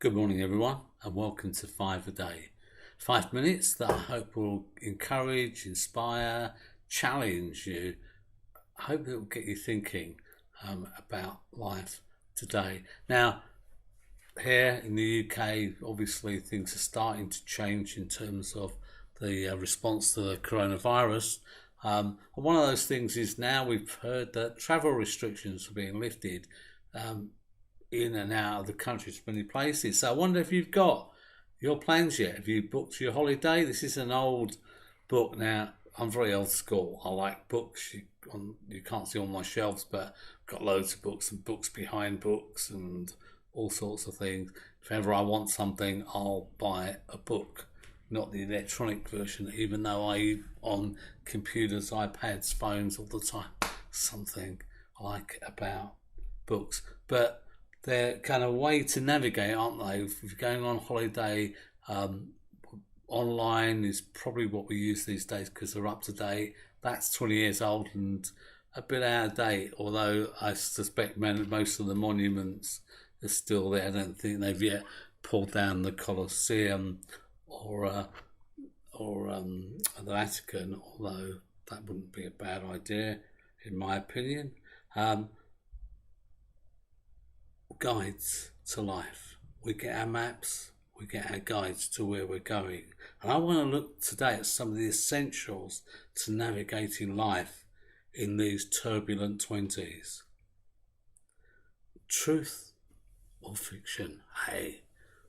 Good morning, everyone, and welcome to 5 a Day. 5 minutes that I hope will encourage, inspire, challenge you. I hope it will get you thinking about life today. Now, here in the UK, obviously things are starting to change in terms of the response to the coronavirus. And one of those things is now we've heard that travel restrictions are being lifted in and out of the country to many places. So I wonder if you've got your plans yet. Have you booked your holiday? This is an old book now. I'm very old school. I like books. You can't see on my shelves, but I've got loads of books and books behind books and all sorts of things. If ever I want something, I'll buy a book, not the electronic version, even though I on computers, iPads, phones all the time. Something I like about books. But they're kind of a way to navigate, aren't they? If you're going on holiday, online is probably what we use these days because they're up to date. That's 20 years old and a bit out of date, although I suspect most of the monuments are still there. I don't think they've yet pulled down the Colosseum or the Vatican, although that wouldn't be a bad idea, in my opinion. Guides to life. We get our maps, we get our guides to where we're going. And I want to look today at some of the essentials to navigating life in these turbulent 20s. Truth or fiction? Hey,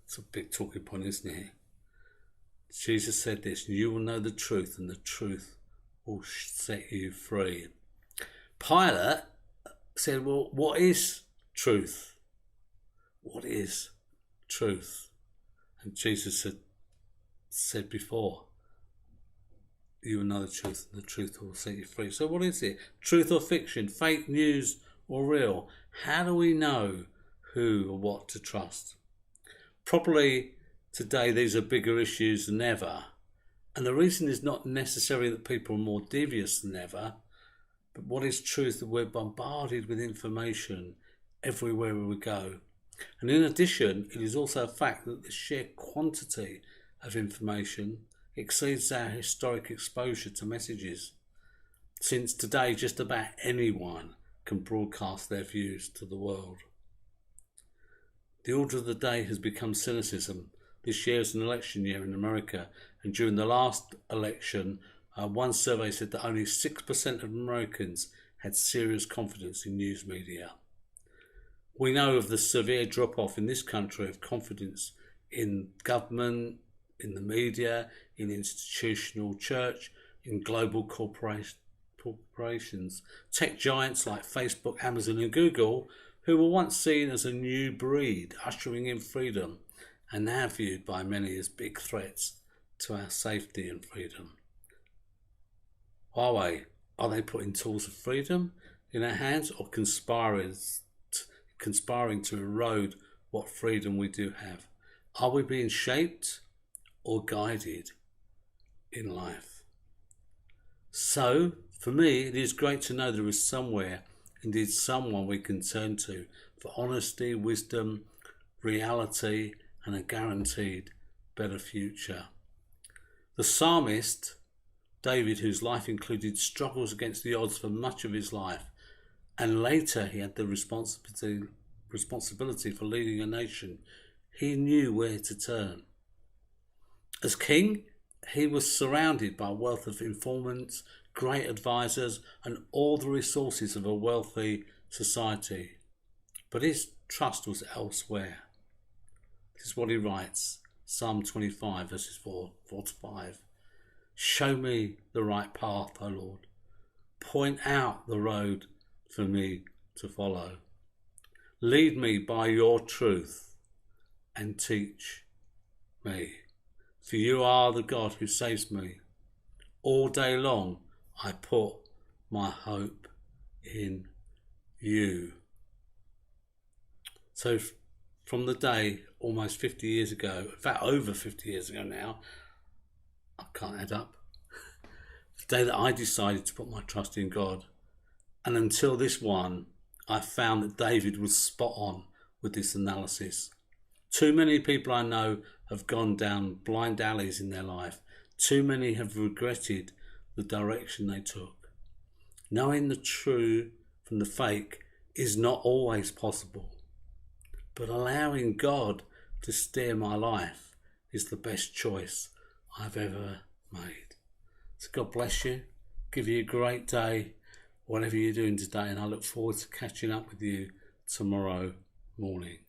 it's a big talking point, isn't it? Jesus said this, you will know the truth and the truth will set you free. Pilate said, well, what is truth? What is truth? And Jesus said before, you will know the truth and the truth will set you free. So what is it? Truth or fiction? Fake news or real? How do we know who or what to trust? Probably today these are bigger issues than ever. And the reason is not necessarily that people are more devious than ever, but what is truth? That we're bombarded with information everywhere we go. And in addition, it is also a fact that the sheer quantity of information exceeds our historic exposure to messages, since today just about anyone can broadcast their views to the world. The order of the day has become cynicism. This year is an election year in America, and during the last election, one survey said that only 6% of Americans had serious confidence in news media. We know of the severe drop-off in this country of confidence in government, in the media, in institutional church, in global corporations. Tech giants like Facebook, Amazon and Google, who were once seen as a new breed ushering in freedom, are now viewed by many as big threats to our safety and freedom. Huawei, are they putting tools of freedom in our hands or conspiring to erode what freedom we do have? Are we being shaped or guided in life? So, for me, it is great to know there is somewhere, indeed someone we can turn to for honesty, wisdom, reality, and a guaranteed better future. The psalmist, David, whose life included struggles against the odds for much of his life, and later he had the responsibility for leading a nation, he knew where to turn. As king, he was surrounded by a wealth of informants, great advisors, and all the resources of a wealthy society. But his trust was elsewhere. This is what he writes, Psalm 25, verses 4 to 5. Show me the right path, O Lord. Point out the road for me to follow. Lead me by your truth and teach me. For you are the God who saves me. All day long I put my hope in you. So from the day almost 50 years ago, in fact over 50 years ago now, I can't add up, the day that I decided to put my trust in God, and until this one, I found that David was spot on with this analysis. Too many people I know have gone down blind alleys in their life. Too many have regretted the direction they took. Knowing the true from the fake is not always possible, but allowing God to steer my life is the best choice I've ever made. So God bless you, give you a great day, whatever you're doing today, and I look forward to catching up with you tomorrow morning.